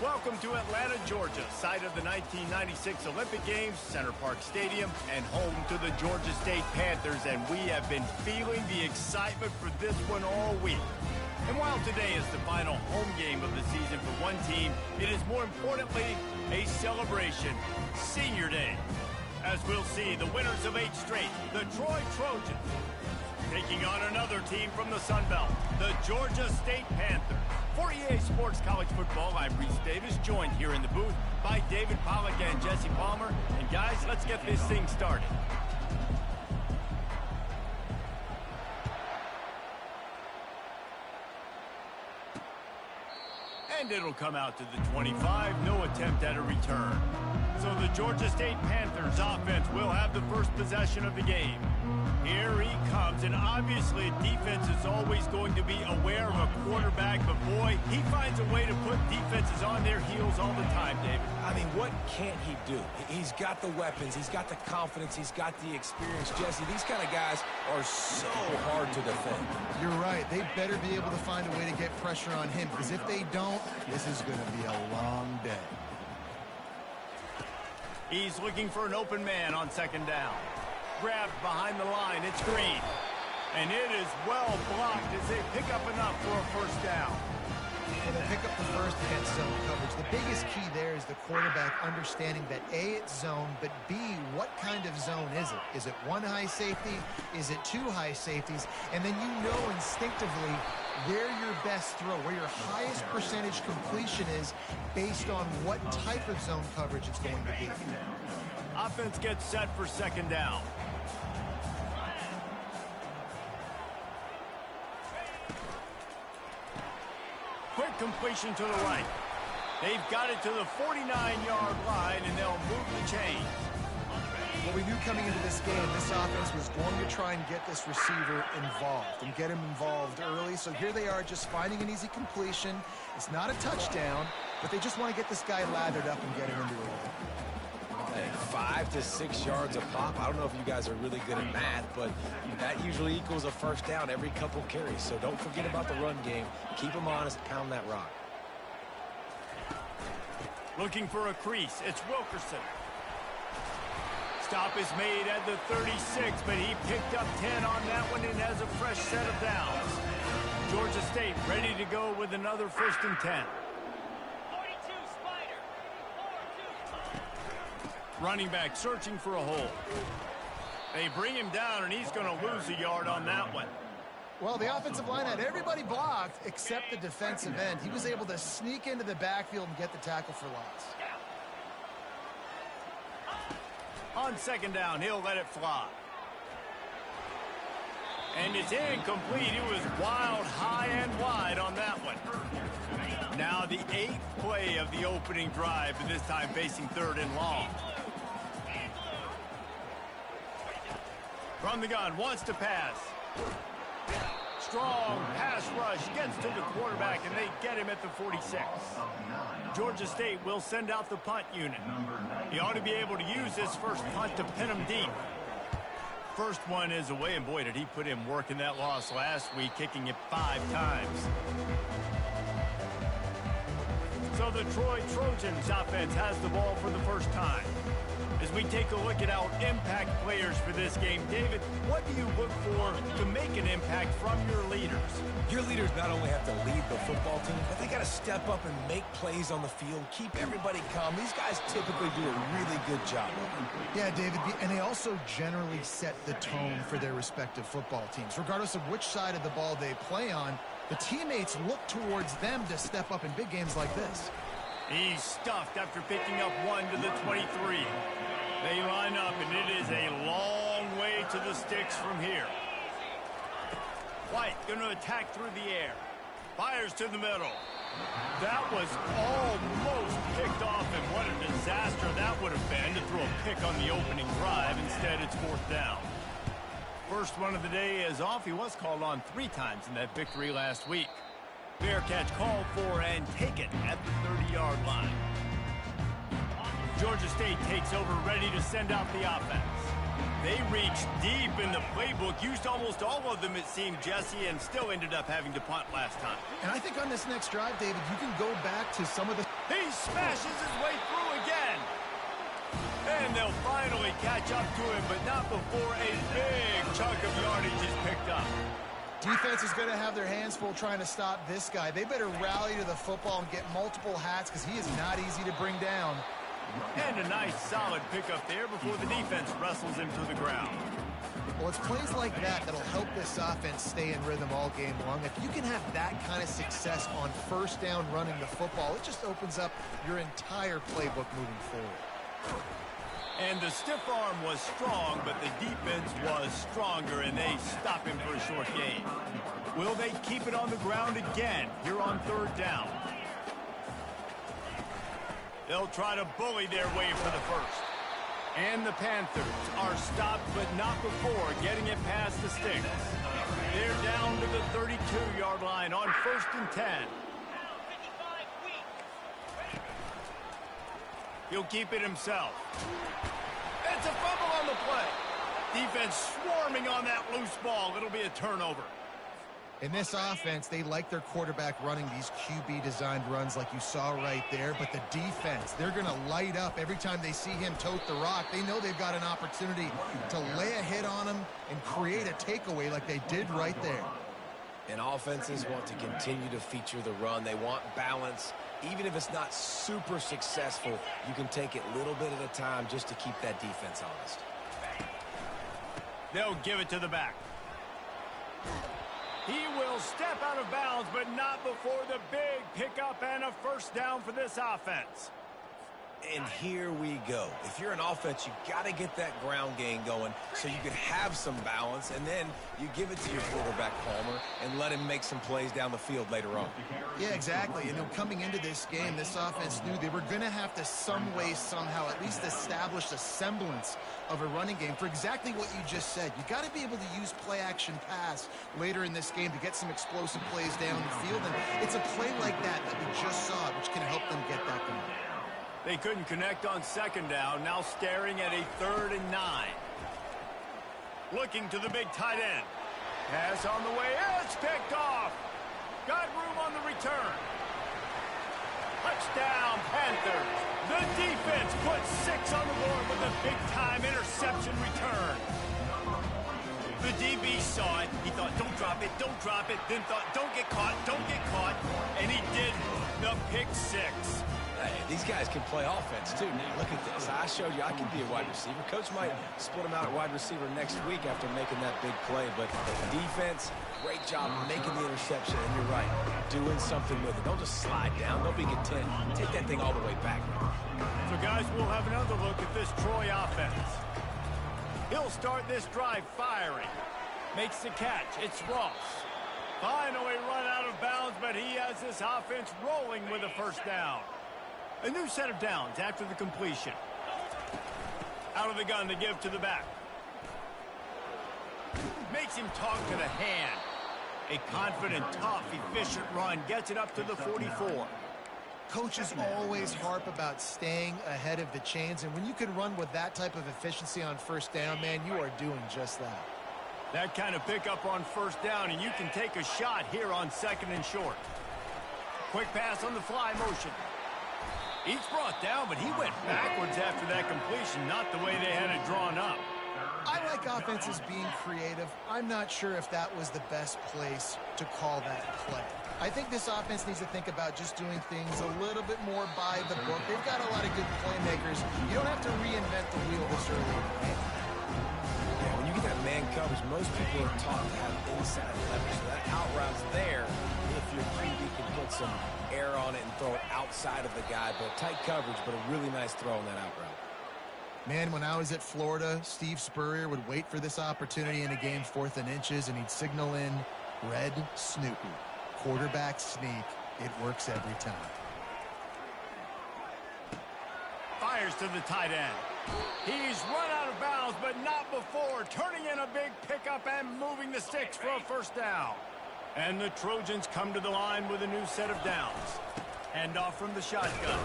Welcome to Atlanta, Georgia, site of the 1996 Olympic Games, Center Parc Stadium, and home to the Georgia State Panthers, and we have been feeling the excitement for this one all week. And while today is the final home game of the season for one team, it is more importantly a celebration, Senior Day. As we'll see, the winners of 8 straight, the Troy Trojans, taking on another team from the Sun Belt, the Georgia State Panthers. For EA Sports College Football, I'm Reese Davis, joined here in the booth by David Pollack and Jesse Palmer. And guys, let's get this thing started. And it'll come out to the 25, no attempt at a return. So the Georgia State Panthers offense will have the first possession of the game. Here he comes, and obviously defense is always going to be aware of a quarterback, but boy, he finds a way to put defenses on their heels all the time, David. I mean, what can't he do? He's got the weapons, he's got the confidence, he's got the experience. Jesse, these kind of guys are so hard to defend. You're right. They better be able to find a way to get pressure on him, because if they don't, this is going to be a long day. He's looking for an open man on second down. Grabbed behind the line, it's Green. And it is well blocked as they pick up enough for a first down. Well, they pick up the first against zone coverage. The biggest key there is the quarterback understanding that A, it's zone, but B, what kind of zone is it? Is it one high safety? Is it two high safeties? And then you know instinctively where your best throw, where your highest percentage completion is based on what type of zone coverage it's going to be. Offense gets set for second down. Quick completion to the right. They've got it to the 49-yard line, and they'll move the chains. Well, we knew coming into this game, this offense was going to try and get this receiver involved and get him involved early. So here they are just finding an easy completion. It's not a touchdown, but they just want to get this guy lathered up and get him into it. 5 to 6 yards a pop. I don't know if you guys are really good at math, but that usually equals a first down every couple carries. So don't forget about the run game. Keep them honest, pound that rock. Looking for a crease, it's Wilkerson. Stop is made at the 36, but he picked up 10 on that one and has a fresh set of downs. Georgia State ready to go with another 1st and 10. Running back searching for a hole. They bring him down, and he's going to lose a yard on that one. Well, the offensive line had everybody blocked except the defensive end. He was able to sneak into the backfield and get the tackle for loss. On second down, he'll let it fly. And it's incomplete. It was wild, high and wide on that one. Now the 8th play of the opening drive, but this time facing 3rd and long. From the gun, wants to pass. Strong pass rush, gets to the quarterback, and they get him at the 46. Georgia State will send out the punt unit. He ought to be able to use this first punt to pin him deep. First one is away, and boy, did he put in work in that loss last week, kicking it 5 times. So the Troy Trojans offense has the ball for the first time. As we take a look at our impact players for this game, David, what do you look for to make an impact from your leaders? Your leaders not only have to lead the football team, but they got to step up and make plays on the field, keep everybody calm. These guys typically do a really good job. Yeah, David, and they also generally set the tone for their respective football teams. Regardless of which side of the ball they play on, the teammates look towards them to step up in big games like this. He's stuffed after picking up 1 to the 23. They line up, and it is a long way to the sticks from here. White going to attack through the air. Fires to the middle. That was almost picked off, and what a disaster that would have been to throw a pick on the opening drive. Instead, it's 4th down. First one of the day is off. He was called on 3 times in that victory last week. Fair catch called for and taken at the 30-yard line. Georgia State takes over, ready to send out the offense. They reached deep in the playbook, used almost all of them, it seemed, Jesse, and still ended up having to punt last time. And I think on this next drive, David, you can go back to some of the He smashes his way through again. And they'll finally catch up to him, but not before a big chunk of yardage is picked up. Defense is going to have their hands full trying to stop this guy. They better rally to the football and get multiple hats because he is not easy to bring down. And a nice solid pickup there before the defense wrestles him to the ground. Well, it's plays like that that'll help this offense stay in rhythm all game long. If you can have that kind of success on first down running the football, it just opens up your entire playbook moving forward. And the stiff arm was strong, but the defense was stronger, and they stop him for a short gain. Will they keep it on the ground again here on third down? They'll try to bully their way for the first. And the Panthers are stopped, but not before getting it past the sticks. They're down to the 32-yard line on 1st and 10. He'll keep it himself. It's a fumble on the play. Defense swarming on that loose ball. It'll be a turnover. In this offense, they like their quarterback running these QB-designed runs like you saw right there, but the defense, they're going to light up every time they see him tote the rock. They know they've got an opportunity to lay a hit on him and create a takeaway like they did right there. And offenses want to continue to feature the run. They want balance. Even if it's not super successful, you can take it little bit at a time just to keep that defense honest. They'll give it to the back. He will step out of bounds, but not before the big pickup and a first down for this offense. And here we go. If you're an offense, you got to get that ground game going so you can have some balance, and then you give it to your quarterback, Palmer, and let him make some plays down the field later on. Yeah, exactly. You know, coming into this game, this offense knew they were going to have to some way, somehow, at least establish a semblance of a running game for exactly what you just said. You got to be able to use play-action pass later in this game to get some explosive plays down the field, and it's a play like that we just saw, which can help them get that going. They couldn't connect on second down, now staring at a 3rd and 9. Looking to the big tight end. Pass on the way, it's picked off. Got room on the return. Touchdown, Panthers. The defense puts 6 on the board with a big-time interception return. The DB saw it. He thought, don't drop it, then thought, don't get caught, and he did the pick 6. Hey, these guys can play offense, too. Now, look at this. I showed you I can be a wide receiver. Coach might split him out at wide receiver next week after making that big play. But defense, great job making the interception. And you're right, doing something with it. Don't just slide down. Don't be content. Take that thing all the way back. So, guys, we'll have another look at this Troy offense. He'll start this drive firing. Makes the catch. It's Ross. Finally run out of bounds, but he has this offense rolling with a first down. A new set of downs after the completion. Out of the gun to give to the back. Makes him talk to the hand. A confident, tough, efficient run gets it up to the 44. Coaches always harp about staying ahead of the chains, and when you can run with that type of efficiency on first down, man, you are doing just that. That kind of pickup on first down, and you can take a shot here on 2nd and short. Quick pass on the fly motion. He's brought down, but he went backwards after that completion, not the way they had it drawn up. I like offenses being creative. I'm not sure if that was the best place to call that play. I think this offense needs to think about just doing things a little bit more by the book. They've got a lot of good playmakers. You don't have to reinvent the wheel this early in the game. Yeah, when you get that man coverage, most people are taught to have inside leverage. So that out route's there if your QB can put some air on it and throw it outside of the guy. But tight coverage, but a really nice throw on that out route. Man, when I was at Florida, Steve Spurrier would wait for this opportunity in a game 4th and inches, and he'd signal in Red Snoopy. Quarterback sneak. It works every time. Fires to the tight end. He's run out of bounds, but not before turning in a big pickup and moving the sticks for a first down. And the Trojans come to the line with a new set of downs. Hand off from the shotgun.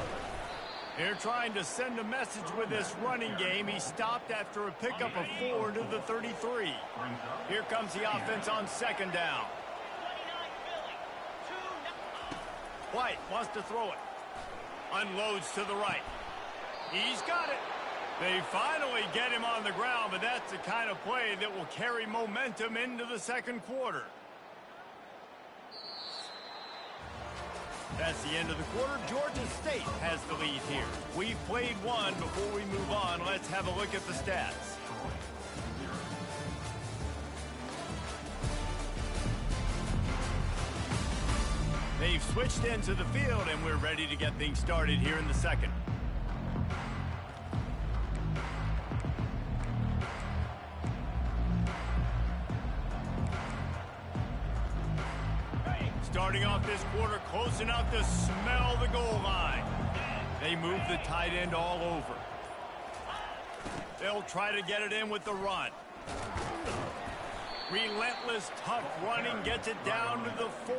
They're trying to send a message with this running game. He stopped after a pickup of 4 to the 33. Here comes the offense on 2nd down. White wants to throw it. Unloads to the right. He's got it. They finally get him on the ground, but that's the kind of play that will carry momentum into the second quarter. That's the end of the quarter. Georgia State has the lead here. We've played one. Before we move on, let's have a look at the stats. They've switched into the field, and we're ready to get things started here in the second. Starting off this quarter close enough to smell the goal line. They move the tight end all over. They'll try to get it in with the run. Relentless, tough running gets it down to the 4.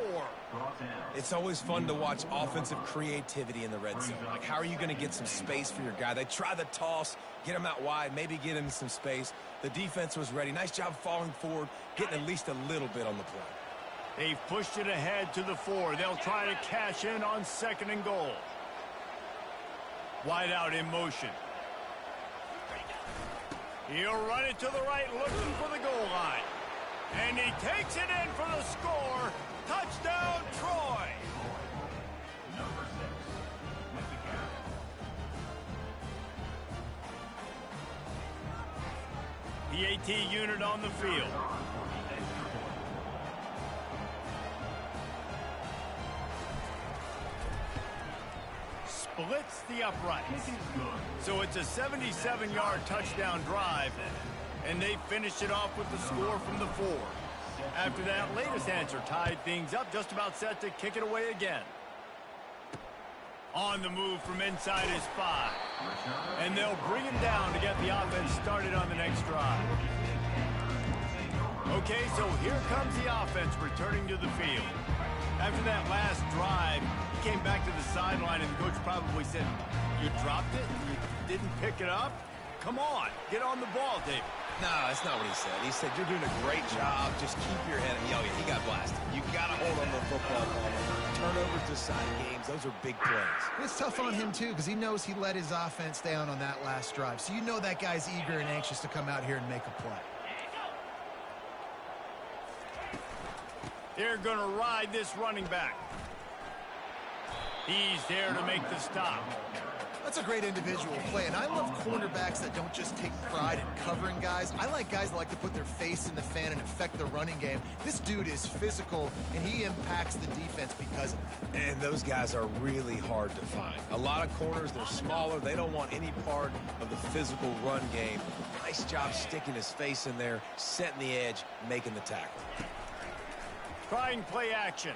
It's always fun to watch offensive creativity in the red zone. Like, how are you going to get some space for your guy? They try the toss, get him out wide, maybe get him some space. The defense was ready. Nice job falling forward, getting at least a little bit on the play. They've pushed it ahead to the 4. They'll try to cash in on 2nd and goal. Wide out in motion. He'll run it to the right, looking for the goal line. And he takes it in for the score. Touchdown, Troy. The AT unit on the field. Splits the uprights. So it's a 77-yard touchdown drive, and they finished it off with the score from the 4. After that latest answer tied things up, just about set to kick it away again. On the move from inside his 5. And they'll bring him down to get the offense started on the next drive. Okay, so here comes the offense returning to the field. After that last drive, he came back to the sideline, and the coach probably said, "You dropped it? You didn't pick it up? Come on, get on the ball, David." No, that's not what he said. He said, "You're doing a great job. Just keep your head." Oh, yeah, he got blasted. You got to hold on to the football ball. Turnovers decide games. Those are big plays. It's tough on him, too, because he knows he let his offense down on that last drive. So you know that guy's eager and anxious to come out here and make a play. They're going to ride this running back. He's there to make the stop. That's a great individual play, and I love cornerbacks that don't just take pride in covering guys. I like guys that like to put their face in the fan and affect the running game. This dude is physical, and he impacts the defense because of that. And those guys are really hard to find. A lot of corners, they're smaller. They don't want any part of the physical run game. Nice job sticking his face in there, setting the edge, making the tackle. Trying play action.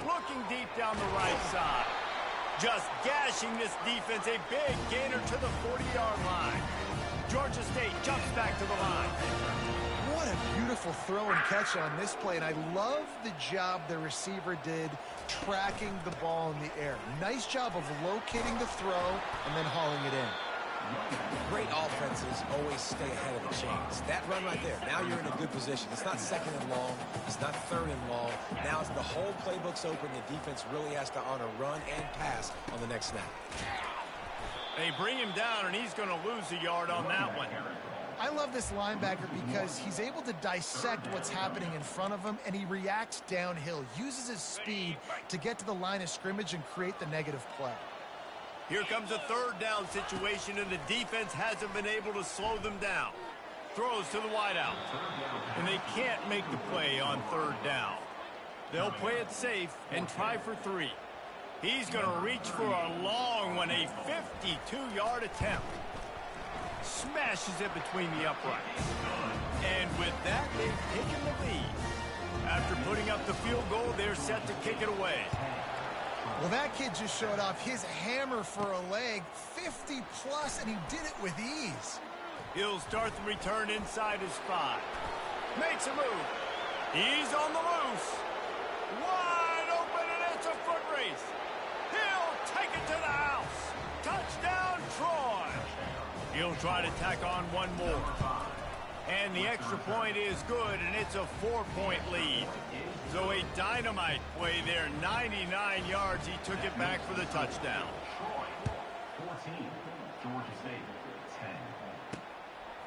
Looking deep down the right side. Just gashing this defense. A big gainer to the 40-yard line. Georgia State jumps back to the line. What a beautiful throw and catch on this play, and I love the job the receiver did tracking the ball in the air. Nice job of locating the throw and then hauling it in. Great offenses always stay ahead of the chains. That run right there, now you're in a good position. It's not 2nd and long. It's not 3rd and long. Now it's the whole playbook's open. The defense really has to honor run and pass on the next snap. They bring him down, and he's going to lose a yard on that one. I love this linebacker because he's able to dissect what's happening in front of him, and he reacts downhill, uses his speed to get to the line of scrimmage and create the negative play. Here comes a 3rd down situation, and the defense hasn't been able to slow them down. Throws to the wideout, and they can't make the play on 3rd down. They'll play it safe and try for 3. He's going to reach for a long one, a 52-yard attempt. Smashes it between the uprights. And with that, they've taken the lead. After putting up the field goal, they're set to kick it away. Well, that kid just showed off his hammer for a leg, 50-plus, and he did it with ease. He'll start the return inside his 5. Makes a move. He's on the loose. Wide open, and it's a foot race. He'll take it to the house. Touchdown, Troy. He'll try to tack on one more. And the extra point is good, and it's a 4-point lead. So a dynamite play there, 99 yards. He took it back for the touchdown.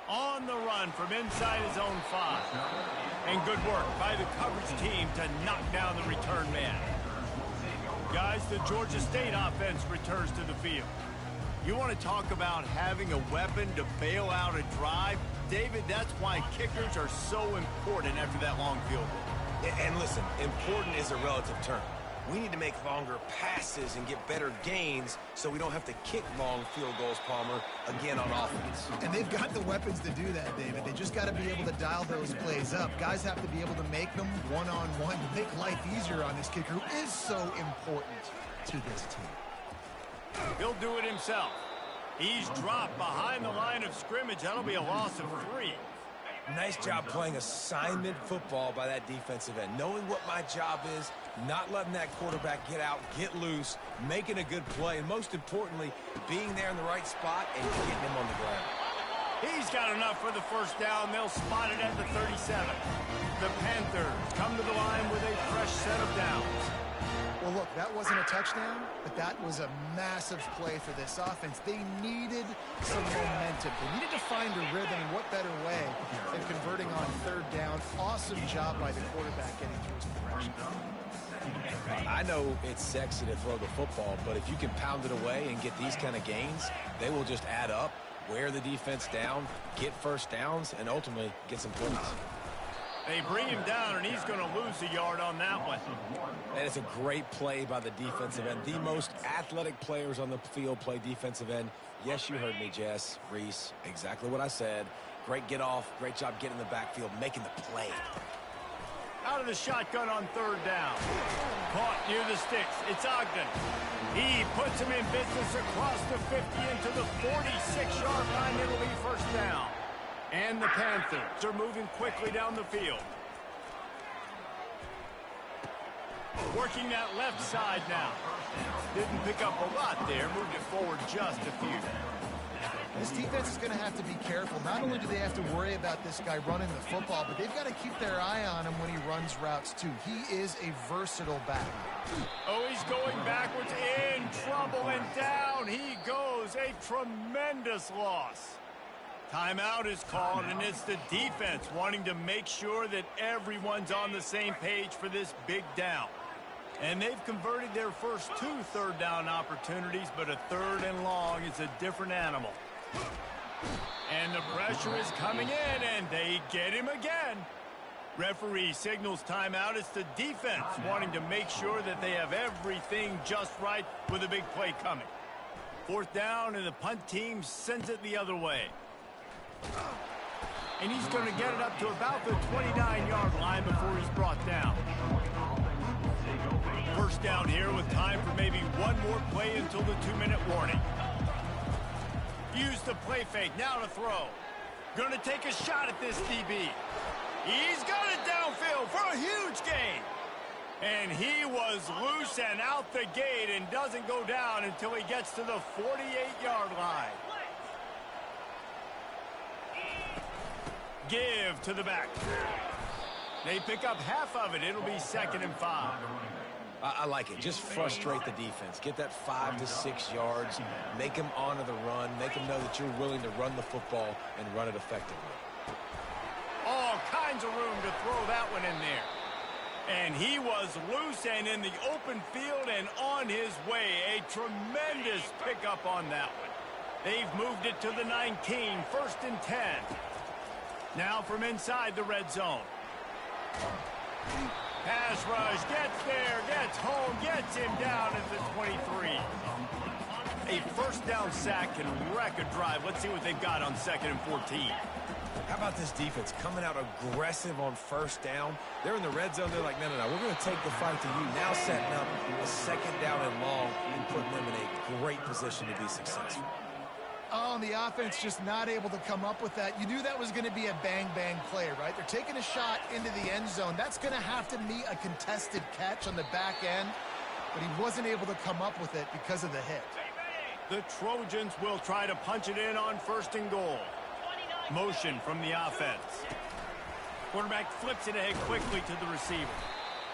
On the run from inside his own 5. And good work by the coverage team to knock down the return man. Guys, the Georgia State offense returns to the field. You want to talk about having a weapon to bail out a drive? David, that's why kickers are so important after that long field goal. And listen, important is a relative term. We need to make longer passes and get better gains so we don't have to kick long field goals, Palmer, again on offense. And they've got the weapons to do that, David. They just got to be able to dial those plays up. Guys have to be able to make them one-on-one to make life easier on this kicker, who is so important to this team. He'll do it himself. He's dropped behind the line of scrimmage. That'll be a loss of 3. Nice job playing assignment football by that defensive end. Knowing what my job is, not letting that quarterback get out, get loose, making a good play, and most importantly, being there in the right spot and getting him on the ground. He's got enough for the first down. They'll spot it at the 37. The Panthers come to the line with a fresh set of downs. Well, look, that wasn't a touchdown, but that was a massive play for this offense. They needed some momentum. They needed to find a rhythm, and what better way than converting on third down. Awesome job by the quarterback getting through his progression. I know it's sexy to throw the football, but if you can pound it away and get these kind of gains, they will just add up, wear the defense down, get first downs, and ultimately get some points. They bring him down, and he's going to lose a yard on that one. That is a great play by the defensive end. The most athletic players on the field play defensive end. Yes, you heard me, Jess, Reese. Exactly what I said. Great get off. Great job getting in the backfield, making the play. Out of the shotgun on third down. Caught near the sticks. It's Ogden. He puts him in business across the 50 into the 46-yard line. It'll be first down. And the Panthers are moving quickly down the field. Working that left side now. Didn't pick up a lot there. Moved it forward just a few. This defense is going to have to be careful. Not only do they have to worry about this guy running the football, but they've got to keep their eye on him when he runs routes too. He is a versatile back. Oh, he's going backwards, in trouble, and down he goes. A tremendous loss. Timeout is called, and it's the defense wanting to make sure that everyone's on the same page for this big down. And they've converted their first 2 third down opportunities, but a third and long is a different animal. And the pressure is coming in, and they get him again. Referee signals timeout. It's the defense wanting to make sure that they have everything just right with a big play coming. Fourth down, and the punt team sends it the other way. And he's going to get it up to about the 29-yard line before he's brought down. First down here with time for maybe one more play until the 2-minute warning. Use the play fake, now to throw. Going to take a shot at this DB. He's got it downfield for a huge gain. And he was loose and out the gate and doesn't go down until he gets to the 48-yard line. Give to the back. They pick up half of it. It'll be 2nd and 5. I like it. Just frustrate the defense. Get that 5 to 6 yards. Make them honor the run. Make them know that you're willing to run the football and run it effectively. All kinds of room to throw that one in there. And he was loose and in the open field and on his way. A tremendous pickup on that one. They've moved it to the 19, 1st and 10. Now from inside the red zone. Pass rush, gets there, gets home, gets him down at the 23. A first down sack can wreck a drive. Let's see what they've got on 2nd and 14. How about this defense coming out aggressive on first down? They're in the red zone. They're like, no, we're going to take the fight to you. Now setting up a 2nd down and long and putting them in a great position to be successful. Oh, and the offense just not able to come up with that. You knew that was going to be a bang-bang play, right? They're taking a shot into the end zone. That's going to have to meet a contested catch on the back end, but he wasn't able to come up with it because of the hit. The Trojans will try to punch it in on 1st and goal. Motion from the offense. Quarterback flips it ahead quickly to the receiver.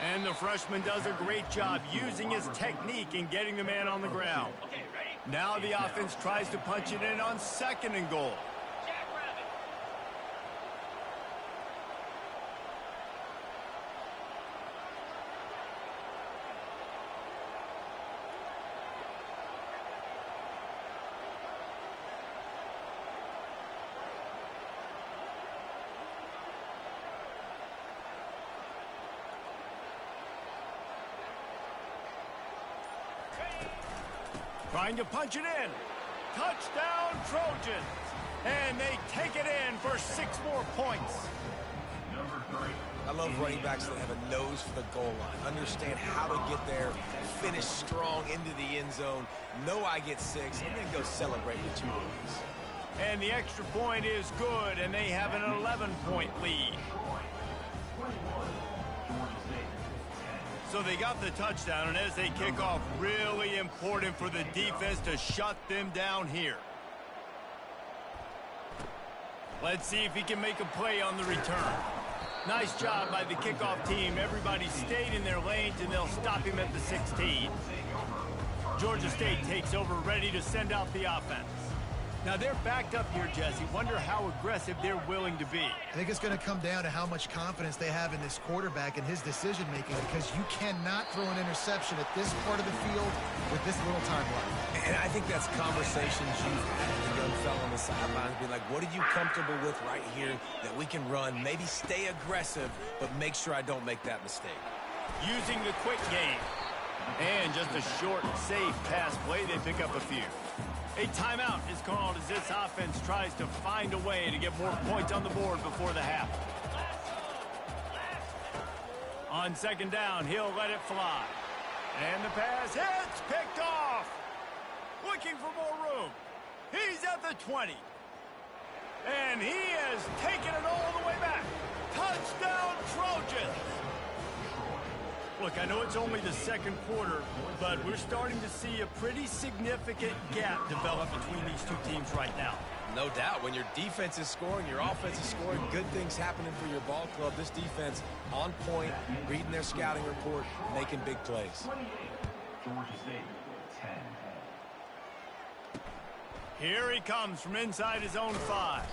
And the freshman does a great job using his technique and getting the man on the ground. Now the offense tries to punch it in on 2nd and goal. Trying to punch it in. Touchdown, Trojans. And they take it in for 6 more points. I love running backs that have a nose for the goal line. Understand how to get there, finish strong into the end zone, know I get 6, and then go celebrate with 2 points. And the extra point is good, and they have an 11-point lead. So they got the touchdown, and as they kick off, really important for the defense to shut them down here. Let's see if he can make a play on the return. Nice job by the kickoff team. Everybody stayed in their lanes, and they'll stop him at the 16. Georgia State takes over, ready to send out the offense. Now they're backed up here, Jesse. Wonder how aggressive they're willing to be. I think it's going to come down to how much confidence they have in this quarterback and his decision-making, because you cannot throw an interception at this part of the field with this little time left. And I think that's conversations you've had with the young fellow on the sidelines, being like, what are you comfortable with right here that we can run? Maybe stay aggressive, but make sure I don't make that mistake. Using the quick game. And just a short, safe pass play, they pick up a few. A timeout is called as this offense tries to find a way to get more points on the board before the half. On second down, he'll let it fly. And the pass hits, picked off. Looking for more room. He's at the 20. And he has taken it all the way back. Touchdown, Trojans. Look, I know it's only the second quarter, but we're starting to see a pretty significant gap develop between these two teams right now. No doubt. When your defense is scoring, your offense is scoring, good things happening for your ball club. This defense on point, reading their scouting report, making big plays. Here he comes from inside his own 5.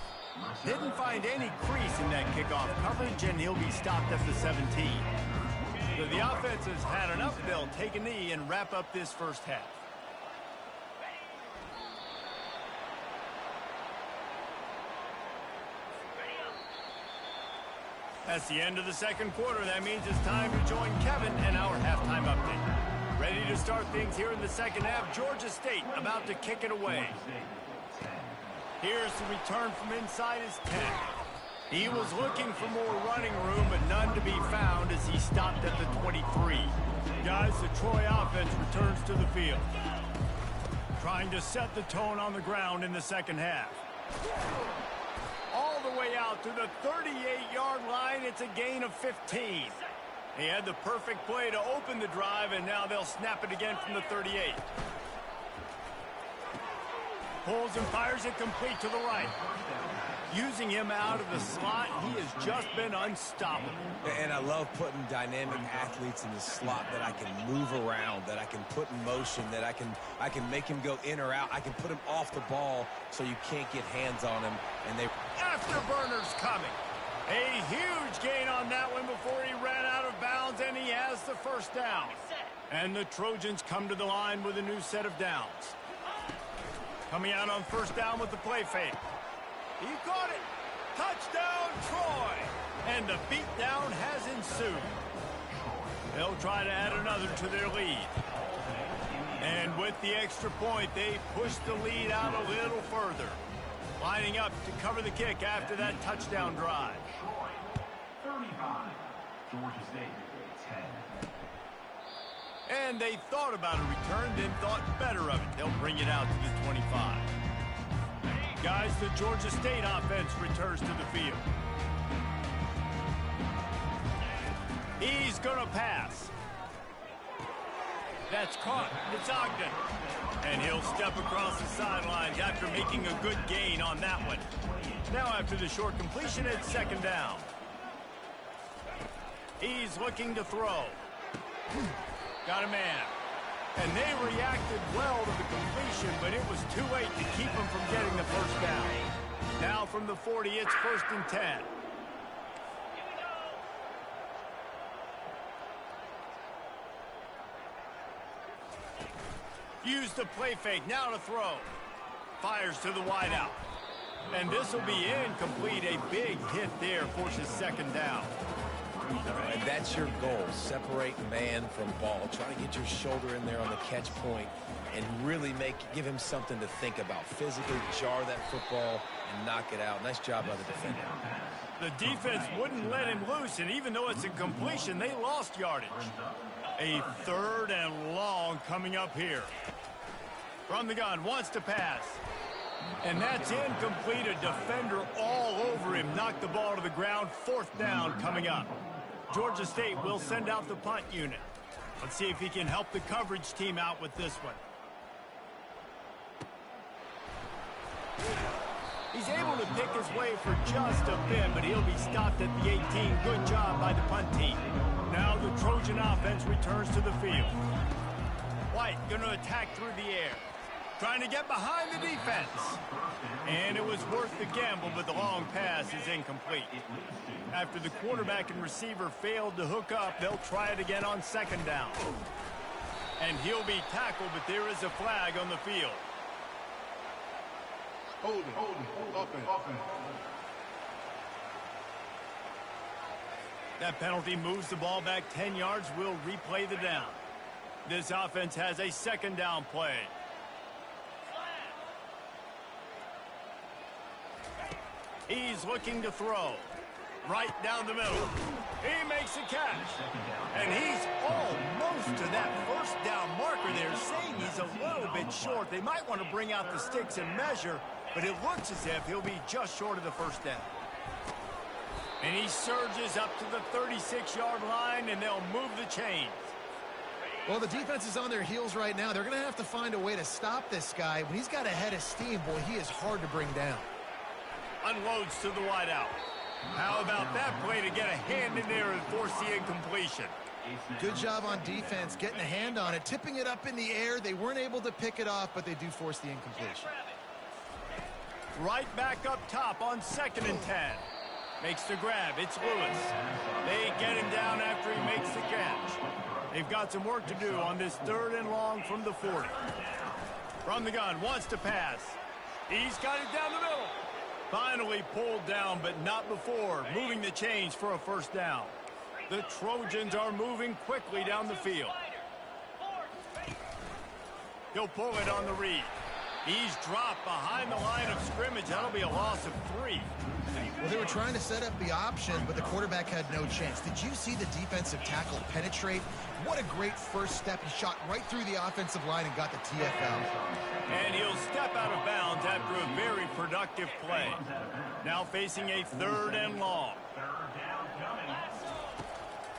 Didn't find any crease in that kickoff coverage, and he'll be stopped at the 17. So the offense has had enough. They'll take a knee and wrap up this first half. That's the end of the second quarter. That means it's time to join Kevin and our halftime update. Ready to start things here in the second half. Georgia State about to kick it away. Here's the return from inside his 10. He was looking for more running room, but none to be found as he stopped at the 23. Guys, the Troy offense returns to the field. Trying to set the tone on the ground in the second half. All the way out to the 38-yard line, it's a gain of 15. He had the perfect play to open the drive, and now they'll snap it again from the 38. Pulls and fires it complete to the right. Using him out of the slot, he has just been unstoppable. And I love putting dynamic athletes in the slot that I can move around, that I can put in motion, that I can make him go in or out. I can put him off the ball so you can't get hands on him. And they Afterburners coming. A huge gain on that one before he ran out of bounds, and he has the first down. And the Trojans come to the line with a new set of downs. Coming out on first down with the play fake. He caught it. Touchdown, Troy. And the beatdown has ensued. They'll try to add another to their lead. And with the extra point, they push the lead out a little further. Lining up to cover the kick after that touchdown drive. 35, Georgia State, 10. And they thought about a return, then thought better of it. They'll bring it out to the 25. Guys, the Georgia State offense returns to the field. He's going to pass. That's caught. It's Ogden. And he'll step across the sidelines after making a good gain on that one. Now after the short completion, it's second down. He's looking to throw. Got a man. And they reacted well to the completion, but it was too late to keep him from getting the first down. Now from the 40, it's 1st and 10. Use the play fake, now to throw. Fires to the wideout. And this will be incomplete. A big hit there forces second down. And that's your goal. Separate man from ball. Try to get your shoulder in there on the catch point and really give him something to think about. Physically jar that football and knock it out. Nice job by the defender. The defense wouldn't let him loose, and even though it's a completion, they lost yardage. A 3rd and long coming up here. From the gun, wants to pass. And that's incomplete. A defender all over him. Knocked the ball to the ground. 4th down coming up. Georgia State will send out the punt unit. Let's see if he can help the coverage team out with this one. He's able to pick his way for just a bit, but he'll be stopped at the 18. Good job by the punt team. Now the Trojan offense returns to the field. White going to attack through the air. Trying to get behind the defense. And it was worth the gamble, but the long pass is incomplete. After the quarterback and receiver failed to hook up, they'll try it again on 2nd down. And he'll be tackled, but there is a flag on the field. Holding. Offense. That penalty moves the ball back 10 yards. We'll replay the down. This offense has a 2nd down play. He's looking to throw. Right down the middle. He makes a catch. And he's almost to that 1st down marker there, saying he's a little bit short. They might want to bring out the sticks and measure, but it looks as if he'll be just short of the 1st down. And he surges up to the 36-yard line, and they'll move the chains. Well, the defense is on their heels right now. They're going to have to find a way to stop this guy. When he's got a head of steam, boy, he is hard to bring down. Unloads to the wideout. How about that play to get a hand in there and force the incompletion? Good job on defense, getting a hand on it, tipping it up in the air. They weren't able to pick it off, but they do force the incompletion. Right back up top on 2nd and 10. Makes the grab. It's Lewis. They get him down after he makes the catch. They've got some work to do on this 3rd and long from the 40. From the gun, wants to pass. He's got it down the middle. Finally pulled down, but not before moving the chains for a 1st down. The Trojans are moving quickly down the field. He'll pull it on the read. He's dropped behind the line of scrimmage. That'll be a loss of 3. Well, they were trying to set up the option, but the quarterback had no chance. Did you see the defensive tackle penetrate? What a great first step. He shot right through the offensive line and got the TFL. And he'll step out of bounds after a very productive play. Now facing a 3rd and long.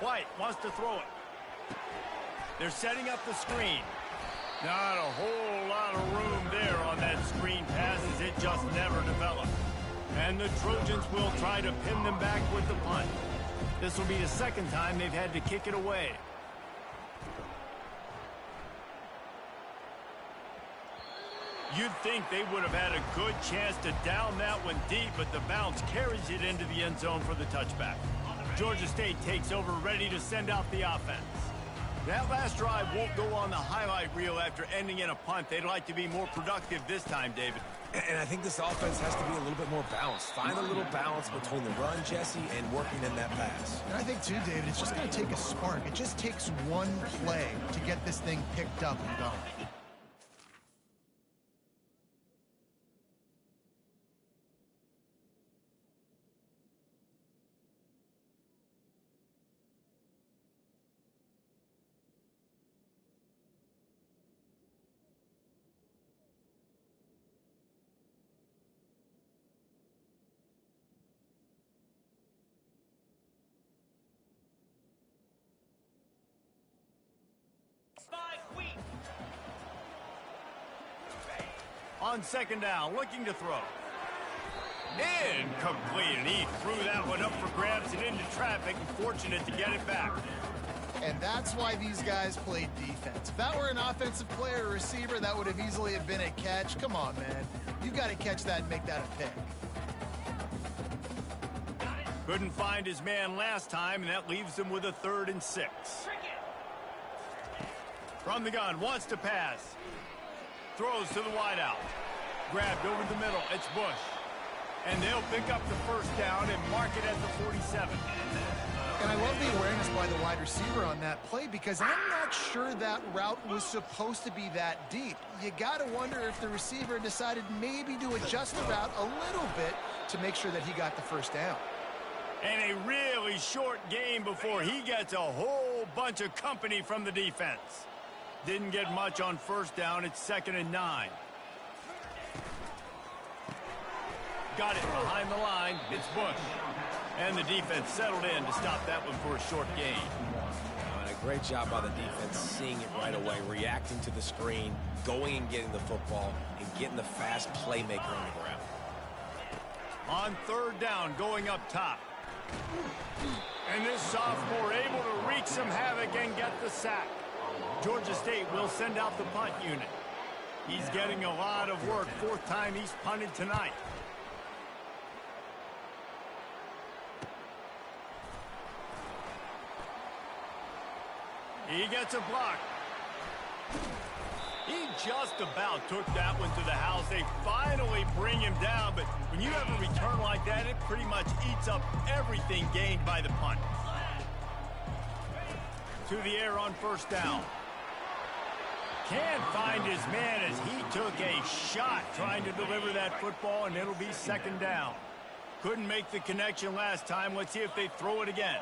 White wants to throw it. They're setting up the screen. Not a whole lot of room there on that screen pass as it just never developed. And the Trojans will try to pin them back with the punt. This will be the 2nd time they've had to kick it away. You'd think they would have had a good chance to down that one deep, but the bounce carries it into the end zone for the touchback. Georgia State takes over, ready to send out the offense. That last drive won't go on the highlight reel after ending in a punt. They'd like to be more productive this time, David. And I think this offense has to be a little bit more balanced. Find a little balance between the run, Jesse, and working in that pass. And I think, too, David, it's just going to take a spark. It just takes one play to get this thing picked up and going. On 2nd down, looking to throw. Incomplete, and he threw that one up for grabs and into traffic, and fortunate to get it back. And that's why these guys played defense. If that were an offensive player or receiver, that would have easily have been a catch. Come on, man. You got to catch that and make that a pick. Couldn't find his man last time, and that leaves him with a 3rd and 6. From the gun, wants to pass. Throws to the wideout. Grabbed over the middle. It's Bush. And they'll pick up the first down and mark it at the 47. And I love the awareness by the wide receiver on that play because I'm not sure that route was supposed to be that deep. You got to wonder if the receiver decided maybe to adjust the route a little bit to make sure that he got the first down. And a really short game before he gets a whole bunch of company from the defense. Didn't get much on first down. It's 2nd and 9. Got it behind the line. It's Bush. And the defense settled in to stop that one for a short gain. And a great job by the defense seeing it right away, reacting to the screen, going and getting the football, and getting the fast playmaker on the ground. On 3rd down, going up top. And this sophomore able to wreak some havoc and get the sack. Georgia State will send out the punt unit. He's getting a lot of work. 4th time he's punted tonight. He gets a block. He just about took that one to the house. They finally bring him down, but when you have a return like that, it pretty much eats up everything gained by the punt. To the air on 1st down. Can't find his man as he took a shot trying to deliver that football, and it'll be 2nd down. Couldn't make the connection last time. Let's see if they throw it again.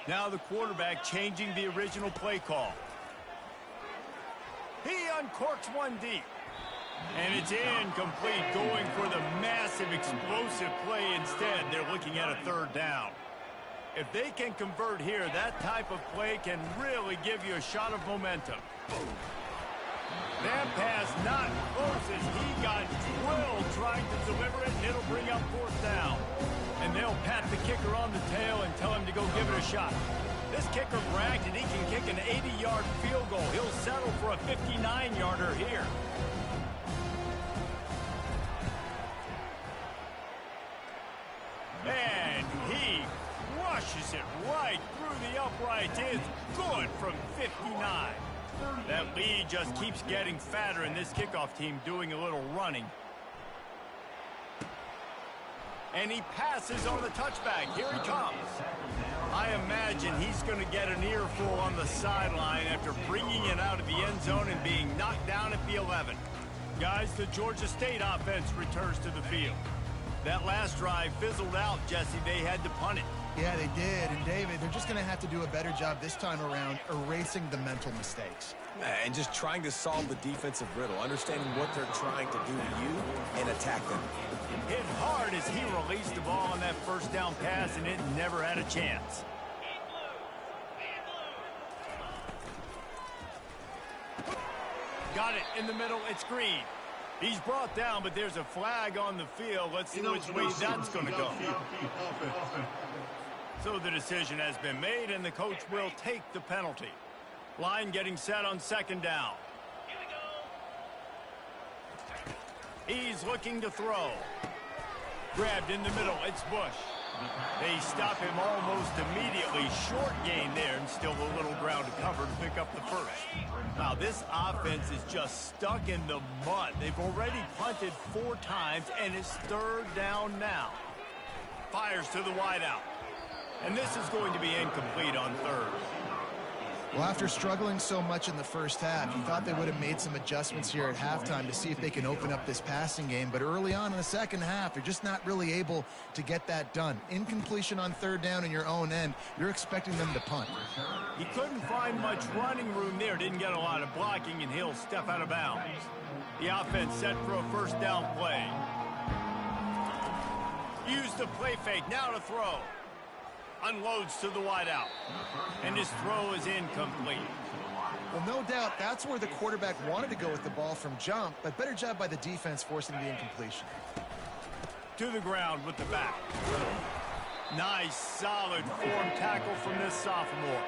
Now the quarterback changing the original play call. He uncorks one deep. And it's incomplete, going for the massive explosive play instead. They're looking at a 3rd down. If they can convert here, that type of play can really give you a shot of momentum. That pass not close as he got drilled trying to deliver it, and it'll bring up 4th down. And they'll pat the kicker on the tail and tell him to go give it a shot. This kicker bragged that he can kick an 80-yard field goal. He'll settle for a 59-yarder here. And he crushes it right through the uprights. It's good from 59. That lead just keeps getting fatter, and this kickoff team doing a little running. And he passes on the touchback. Here he comes. I imagine he's going to get an earful on the sideline after bringing it out of the end zone and being knocked down at the 11. Guys, the Georgia State offense returns to the field. That last drive fizzled out, Jesse. They had to punt it. Yeah, they did. And, David, they're just going to have to do a better job this time around erasing the mental mistakes. And just trying to solve the defensive riddle, understanding what they're trying to do to you and attack them. Hit hard as he released the ball on that 1st down pass, and it never had a chance. Got it in the middle. It's Green. He's brought down, but there's a flag on the field. Let's see which way that's going to go. So the decision has been made, and the coach will take the penalty. Line getting set on 2nd down. He's looking to throw. Grabbed in the middle. It's Bush. They stop him almost immediately. Short gain there, and still a little ground to cover to pick up the 1st. Now, this offense is just stuck in the mud. They've already punted 4 times, and it's 3rd down now. Fires to the wideout. And this is going to be incomplete on 3rd. Well, after struggling so much in the first half, you thought they would have made some adjustments here at halftime to see if they can open up this passing game. But early on in the second half, they're just not really able to get that done. Incompletion on 3rd down in your own end, you're expecting them to punt. He couldn't find much running room there. Didn't get a lot of blocking, and he'll step out of bounds. The offense set for a 1st down play. Use the play fake. Now to throw. Unloads to the wideout. And his throw is incomplete. Well, no doubt that's where the quarterback wanted to go with the ball from jump, but better job by the defense forcing the incompletion. To the ground with the back. Nice, solid form tackle from this sophomore.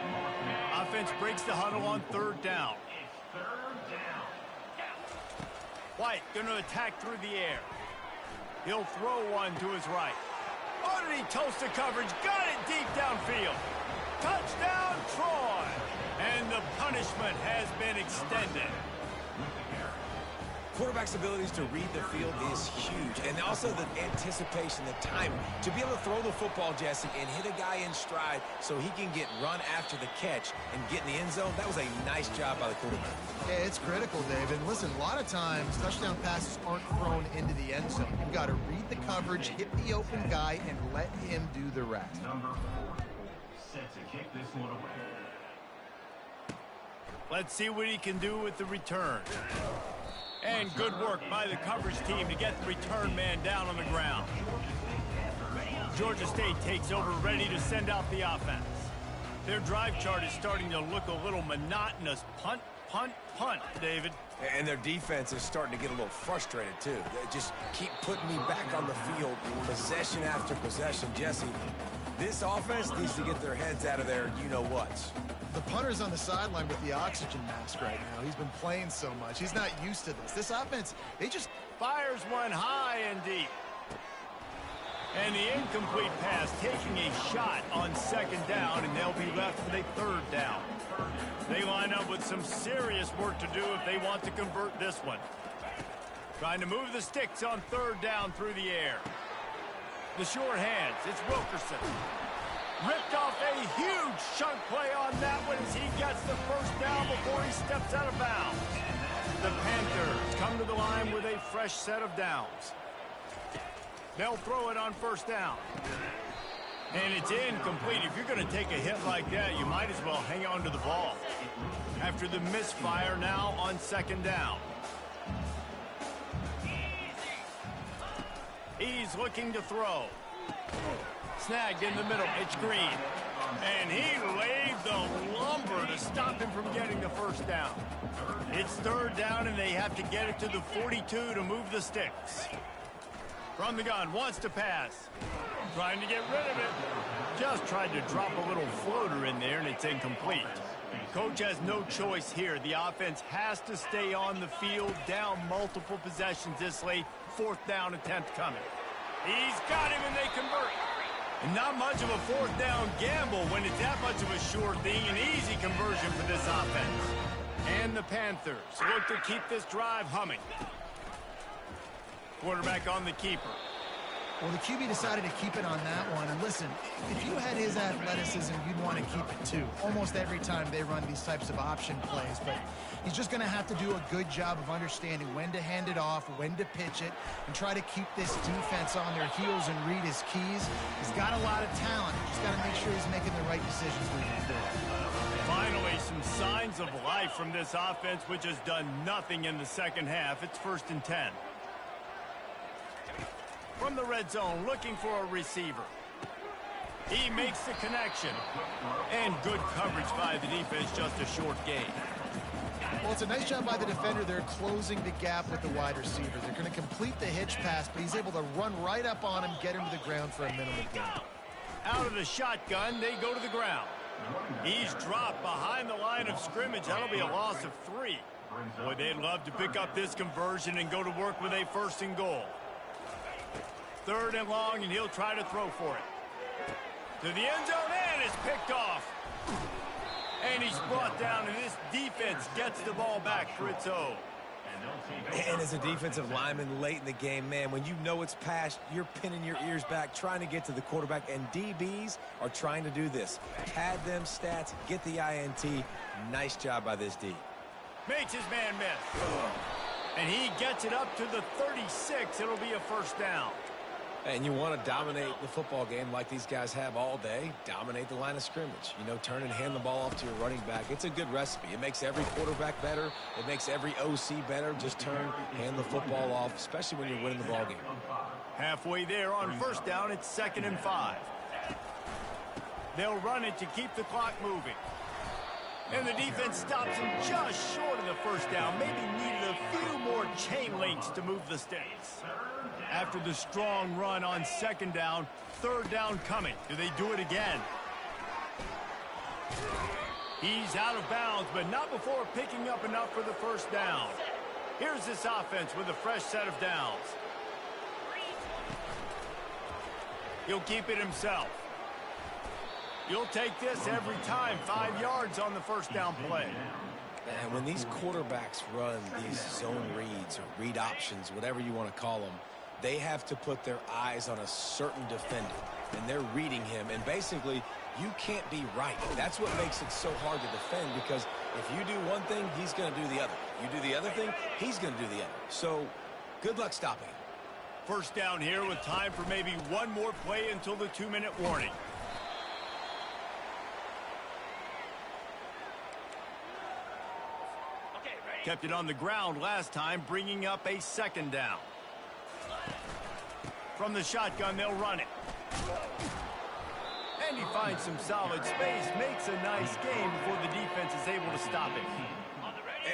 Offense breaks the huddle on 3rd down. White going to attack through the air. He'll throw one to his right. Oh, did he toast the coverage? Got it deep downfield. Touchdown, Troy. And the punishment has been extended. Quarterback's abilities to read the field is huge, and also the anticipation, the timing. To be able to throw the football, Jesse, and hit a guy in stride so he can get run after the catch and get in the end zone, that was a nice job by the quarterback. Yeah, it's critical, Dave. And listen, a lot of times, touchdown passes aren't thrown into the end zone. You've got to read the coverage, hit the open guy, and let him do the rest. Number 4, set to kick this one away. Let's see what he can do with the return. And good work by the coverage team to get the return man down on the ground. Georgia State takes over, ready to send out the offense. Their drive chart is starting to look a little monotonous. Punt, punt, punt, David. And their defense is starting to get a little frustrated, too. They just keep putting me back on the field, possession after possession. Jesse, this offense needs to get their heads out of their you-know-whats. The punter's on the sideline with the oxygen mask right now. He's been playing so much. He's not used to this. This offense, they just... Fires one high and deep. And the incomplete pass taking a shot on second down, and they'll be left with a third down. They line up with some serious work to do if they want to convert this one. Trying to move the sticks on third down through the air. The short hands, it's Wilkerson. Ripped off a huge chunk play on that one as he gets the first down before he steps out of bounds. The Panthers come to the line with a fresh set of downs. They'll throw it on first down. And it's incomplete. If you're going to take a hit like that, you might as well hang on to the ball. After the misfire, now on second down. He's looking to throw. Snagged in the middle, it's Green. And he laid the lumber to stop him from getting the first down. It's third down, and they have to get it to the 42 to move the sticks. From the gun, wants to pass. Trying to get rid of it. Just tried to drop a little floater in there, and it's incomplete. Coach has no choice here. The offense has to stay on the field, down multiple possessions this late. Fourth down attempt coming. He's got him, and they convert. And not much of a fourth down gamble when it's that much of a sure thing. An easy conversion for this offense. And the Panthers look to keep this drive humming. Quarterback on the keeper. Well, the QB decided to keep it on that one. And listen, if you had his athleticism, you'd want to keep it too. Almost every time they run these types of option plays. But he's just going to have to do a good job of understanding when to hand it off, when to pitch it, and try to keep this defense on their heels and read his keys. He's got a lot of talent. Just got to make sure he's making the right decisions moving forward. Finally, some signs of life from this offense, which has done nothing in the second half. It's 1st and 10. From the red zone, looking for a receiver. He makes the connection. And good coverage by the defense, just a short gain. Well, it's a nice job by the defender. They're closing the gap with the wide receiver. They're going to complete the hitch pass, but he's able to run right up on him, get him to the ground for a minimal gain. Out of the shotgun, they go to the ground. He's dropped behind the line of scrimmage. That'll be a loss of 3. Boy, they'd love to pick up this conversion and go to work with a 1st and goal. 3rd and long, and he'll try to throw for it. To the end zone, and it's picked off. And he's brought down, and this defense gets the ball back for its own. And as a defensive lineman late in the game, man, when you know it's past, you're pinning your ears back, trying to get to the quarterback, and DBs are trying to do this. Pad them stats, get the INT. Nice job by this D. Makes his man miss. And he gets it up to the 36. It'll be a 1st down. And you want to dominate the football game like these guys have all day. Dominate the line of scrimmage. You know, turn and hand the ball off to your running back. It's a good recipe. It makes every quarterback better. It makes every OC better. Just turn, hand the football off, especially when you're winning the ball game. Halfway there on 1st down, it's 2nd and 5. They'll run it to keep the clock moving. And the defense stops him just short of the 1st down. Maybe needed a few more chain links to move the stakes. After the strong run on 2nd down, 3rd down coming. Do they do it again? He's out of bounds, but not before picking up enough for the 1st down. Here's this offense with a fresh set of downs. He'll keep it himself. You'll take this every time. 5 yards on the 1st down play. And when these quarterbacks run these zone reads or read options, whatever you want to call them, they have to put their eyes on a certain defender, and they're reading him. And basically, you can't be right. That's what makes it so hard to defend, because if you do one thing, he's going to do the other. You do the other thing, he's going to do the other. So good luck stopping him. First down here with time for maybe one more play until the 2-minute warning. Kept it on the ground last time, bringing up a second down. From the shotgun, they'll run it. And he finds some solid space, makes a nice game before the defense is able to stop it.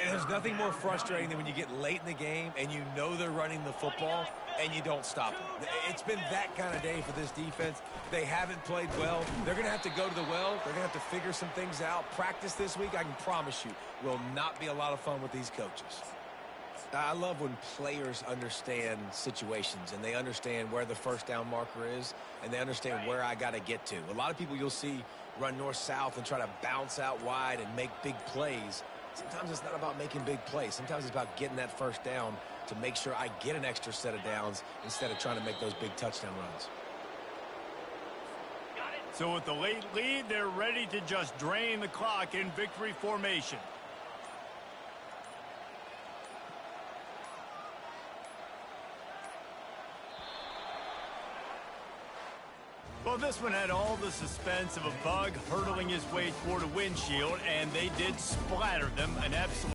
And there's nothing more frustrating than when you get late in the game and you know they're running the football and you don't stop them. It's been that kind of day for this defense. They haven't played well. They're going to have to go to the well. They're going to have to figure some things out. Practice this week, I can promise you, will not be a lot of fun with these coaches. I love when players understand situations and they understand where the first down marker is and they understand where I got to get to. A lot of people you'll see run north-south and try to bounce out wide and make big plays. Sometimes it's not about making big plays. Sometimes it's about getting that first down to make sure I get an extra set of downs instead of trying to make those big touchdown runs. So with the late lead, they're ready to just drain the clock in victory formation. Well, this one had all the suspense of a bug hurtling his way toward a windshield, and they did splatter them an absolute